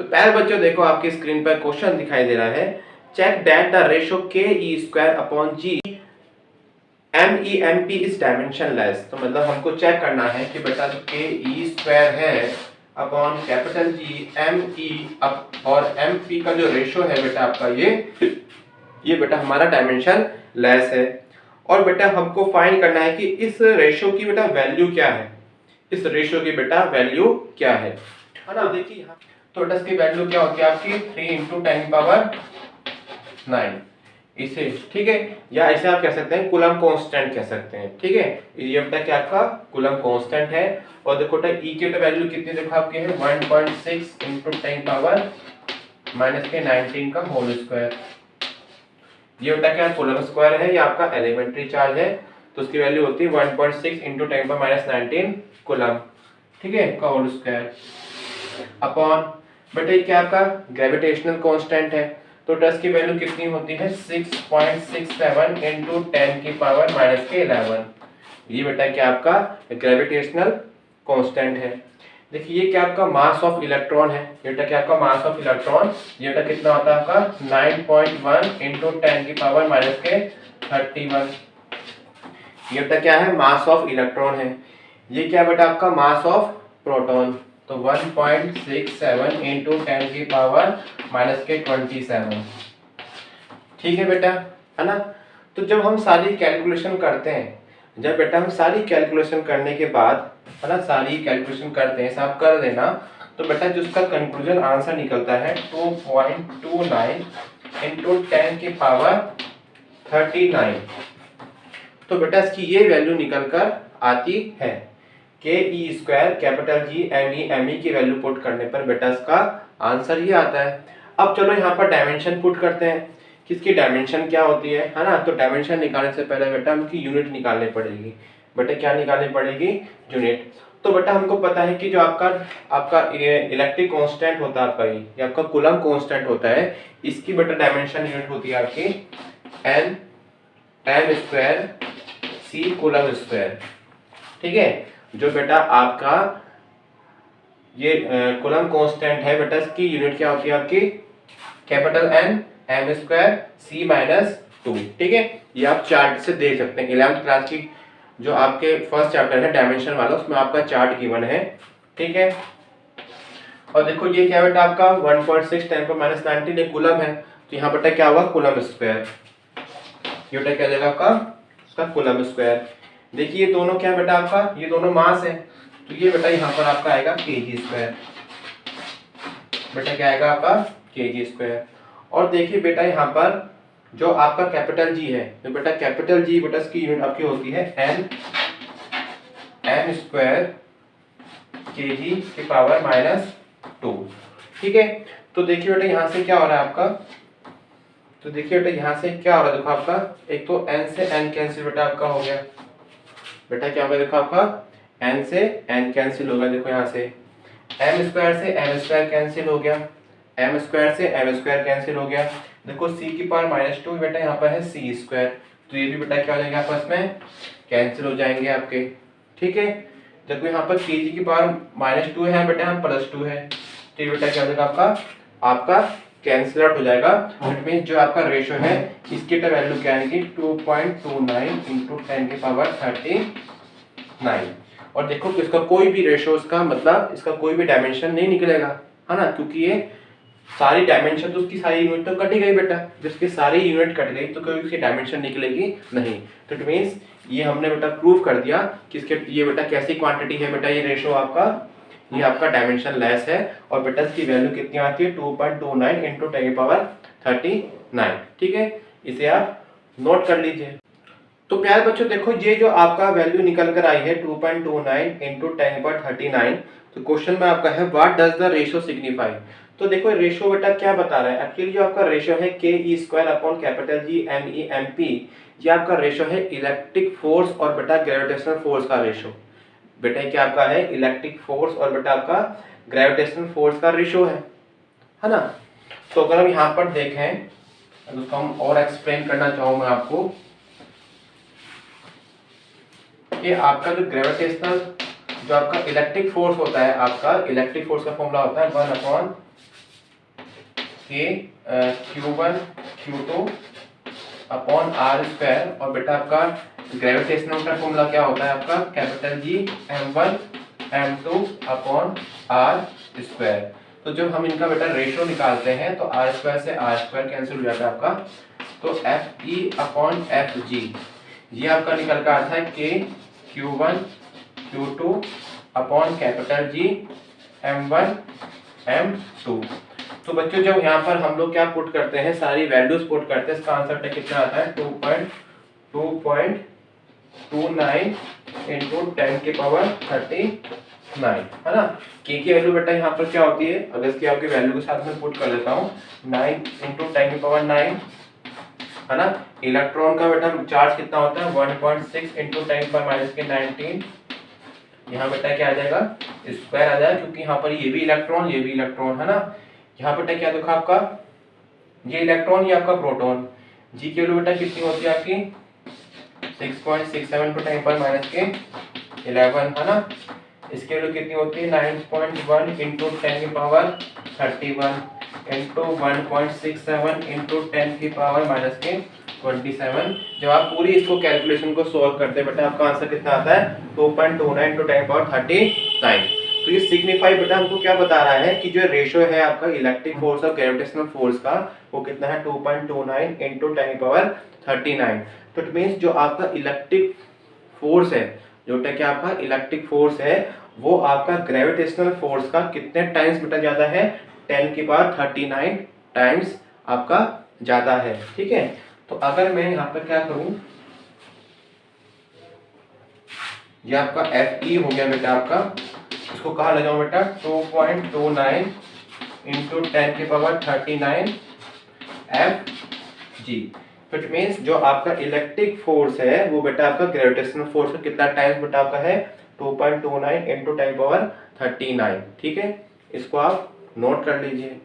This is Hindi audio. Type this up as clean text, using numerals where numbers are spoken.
प्यारे बच्चों देखो आपकी स्क्रीन पर क्वेश्चन दिखाई दे रहा है, check that the ratio K E square upon G M E M P is dimensionless. तो मतलब हमको चेक करना है कि बेटा जो के ई स्क्वायर है upon capital G M E और एम पी का जो रेशो है बेटा आपका ये बेटा हमारा डायमेंशन लेस है। और बेटा हमको फाइंड करना है कि इस रेशो की बेटा वैल्यू क्या है, इस रेशो की बेटा वैल्यू क्या है ना। देखिए यहाँ तो बेटा इसकी वैल्यू क्या होती है आपकी 3 × 10⁹ इसे, ठीक है, या ऐसे आप कह सकते हैं कूलम कांस्टेंट कह सकते हैं, ठीक है। ये बेटा क्या आपका कूलम कांस्टेंट है। और देखो बेटा ई की वैल्यू कितनी देखो आपकी है 1.6 × 10⁻⁻19 का होल स्क्वायर। ये बेटा क्या कूलम स्क्वायर है, ये आपका एलिमेंट्री चार्ज है, तो उसकी वैल्यू होती है 1.6 × 10⁻⁻19 कूलम, ठीक है, का होल स्क्वायर अपॉन बेटा ये क्या आपका ग्रेविटेशनल कांस्टेंट है, तो टस की वैल्यू कितनी होती है 6.67 × 10⁻⁻11। ये बेटा क्या आपका ग्रेविटेशनल कांस्टेंट है। देखिए ये क्या आपका मास ऑफ इलेक्ट्रॉन है, ये बेटा क्या आपका मास ऑफ इलेक्ट्रॉन, ये बेटा कितना होता है आपका 9.1 × 10⁻31। ये बेटा क्या है मास ऑफ इलेक्ट्रॉन है। ये क्या बेटा आपका मास ऑफ प्रोटॉन, तो 1.67 × 10⁻⁻27, ठीक है बेटा, है ना। तो जब हम सारी कैलकुलेशन करते हैं, जब बेटा हम सारी कैलकुलेशन करने के बाद, है ना, सारी कैलकुलेशन करते हैं, सब कर देना, तो बेटा जो उसका कंक्लूजन आंसर निकलता है 2.29 × 10⁻39। तो बेटा इसकी ये वैल्यू निकल कर आती है K E square capital G M E की वैल्यू पुट करने पर बेटा इसका आंसर ये आता है। अब चलो यहाँ पर डायमेंशन पुट करते हैं, किसकी डायमेंशन क्या होती है ना। तो डायमेंशन निकालने से पहले बेटा हमको यूनिट निकालनी पड़ेगी। बेटा क्या निकालनी पड़ेगी, यूनिट। तो बेटा हमको पता है कि जो आपका इलेक्ट्रिक कांस्टेंट होता है आपका, ये आपका कूलम कांस्टेंट होता है, इसकी बेटा डायमेंशन यूनिट होती है आपकी एम स्क्वायर सी कूलम स्क्वायर, ठीक है। जो बेटा आपका ये कूलम कांस्टेंट है बेटा, इसकी यूनिट क्या होती है आपकी कैपिटल एन एम स्क्वायर सी -2, ठीक है। ये आप चार्ट से देख सकते हैं, 11th क्लास की जो आपके फर्स्ट चैप्टर है डायमेंशन वाला, उसमें आपका चार्ट गिवन है, ठीक है। और देखो ये क्या बेटा आपका 1.6 × 10⁻19 कूलम है, तो यहाँ बेटा क्या होगा कूलम स्क्वायर, ये बेटा क्या जाएगा आपका इसका कूलम स्क्वायर। देखिए ये दोनों क्या बेटा आपका, ये दोनों मास है, तो ये बेटा यहाँ पर आपका आएगा kg स्क्वायर, बेटा क्या आएगा आपका kg स्क्वायर। और देखिए बेटा यहाँ पर जो आपका कैपिटल जी है, तो बेटा कैपिटल जी बेटा इसकी यूनिट आपकी होती है एम स्क्वायर kg⁻², ठीक है। तो देखिए बेटा यहाँ से क्या हो रहा है आपका, तो देखिए बेटा यहाँ से क्या हो रहा है, देखो आपका एक तो n से n कैंसिल बेटा आपका हो गया, बेटा क्या हो गया देखो आपका n से n कैंसिल हो गया, देखो यहाँ से m स्क्वायर से m स्क्वायर कैंसिल हो गया, m स्क्वायर से m स्क्वायर कैंसिल हो गया। देखो c⁻², बेटा यहाँ पर है c स्क्वायर, तो ये भी बेटा क्या हो जाएगा आपस में कैंसिल हो जाएंगे आपके, ठीक है। जब यहाँ पर kg⁻² है बेटा यहाँ +2 है, तो ये बेटा क्या हो जाएगा आपका कैंसिल आउट हो जाएगा। इट मींस जो आपका रेशो है इसकी वैल्यू क्या आएगी 2.29 × 10⁻39। और देखो इसका कोई भी रेशो, इसका मतलब इसका कोई भी डायमेंशन नहीं निकलेगा, है ना, क्योंकि ये सारी डायमेंशन तो उसकी सारी यूनिट तो कट गई बेटा, जिसकी सारी यूनिट कट गई तो कोई उसकी डायमेंशन निकलेगी नहीं। तो इट मींस ये हमने बेटा प्रूव कर दिया कि इसके ये बेटा कैसी क्वांटिटी है बेटा, ये रेशो आपका, ये आपका डायमेंशन लेस है। और बेटा इसकी वैल्यू कितनी आती है 2.29 × 10⁻39, ठीक है। इसे आप नोट कर लीजिए। तो प्यारे बच्चों देखो ये जो आपका वैल्यू निकल कर आई है 2.29 × 10⁻39, तो क्वेश्चन में आपका है what does the ratio signify. तो देखो रेशो बेटा क्या बता रहा है, एक्चुअली जो आपका रेशो है K E square upon capital G M E M P, ये आपका रेशो है इलेक्ट्रिक फोर्स और बेटा ग्रेविटेशनल फोर्स का रेशो। बेटा क्या आपका है इलेक्ट्रिक फोर्स और बेटा आपका ग्रेविटेशनल फोर्स का रेशो है ना। तो अगर हम यहाँ पर देखें तो उसको हम और एक्सप्लेन करना चाहूँ मैं आपको कि आपका जो ग्रेविटेशनल जो आपका इलेक्ट्रिक फोर्स होता है, आपका इलेक्ट्रिक फोर्स का फॉर्मूला होता है 1/m², के Q1 Q2 upon R square, और बेटा आपका ग्रेविटेशनल का फॉर्मूला क्या होता है आपका capital G m1 m2 upon R square. तो जब हम इनका बेटा रेशियो निकालते हैं तो आर स्क्वायर से आर स्क्वायर कैंसिल हो जाता है आपका, तो F E upon F G, ये आपका निकल कर आता है के Q1 Q2 upon capital G m1 m2। तो बच्चों जब यहाँ पर हम लोग क्या पुट करते हैं, सारी वैल्यूज पुट करते हैं, इसका आंसर कितना आता है 2.29 इंटू 10 की पावर 39, है ना। के की वैल्यू बेटा यहाँ पर क्या होती है, अगर इसकी आपकी वैल्यू के साथ में पुट कर लेता हूँ 9 इंटू 10 की पावर 9, है ना। इलेक्ट्रॉन का बेटा चार्ज कितना होता है 1.6 इंटू 10 की पावर माइनस के 19, यहाँ बेटा क्या आ जाएगा स्क्वायर आ जाएगा, क्योंकि यहाँ पर ये भी इलेक्ट्रॉन ये भी इलेक्ट्रॉन, है ना। यहाँ बेटा क्या देखा आपका, ये इलेक्ट्रॉन ये आपका प्रोटॉन, जी की वैल्यू बेटा कितनी होती है आपकी 6.67 टू 10 पर माइनस के 11, है ना। इसकी वैल्यू कितनी होती है 9.1 इंटू 10 की पावर 31 इंटू 1.67 इंटू 10 की पावर माइनस के 27। जब आप पूरी इसको कैलकुलेशन को सॉल्व करते हैं बेटा आपका आंसर कितना आता है 2.29 इंटू 10 पावर 39। तो ये सिग्निफाई बेटा हमको क्या बता रहा है कि जो रेशियो है आपका इलेक्ट्रिक फोर्स और ग्रेविटेशनल फोर्स का वो कितना है 2.29 इंटू 10 की पावर 39। तो इट मीन्स जो आपका इलेक्ट्रिक फोर्स है, जो क्या आपका इलेक्ट्रिक फोर्स है वो आपका ग्रेविटेशनल फोर्स का कितने टाइम्स बेटा ज्यादा है 10 की पावर 39 टाइम्स आपका ज्यादा है, ठीक है। तो अगर मैं यहाँ पर क्या करूं, ये आपका एफ ई हो गया बेटा आपका, इसको कहाँ ले जाऊं बेटा 2.29 इंटू 10 की power 39 F G. It means जो आपका इलेक्ट्रिक फोर्स है वो बेटा आपका ग्रेविटेशनल फोर्स का कितना टाइम्स बेटा आपका है 2.29 इंटू 10 पावर 39, ठीक है। इसको आप नोट कर लीजिए।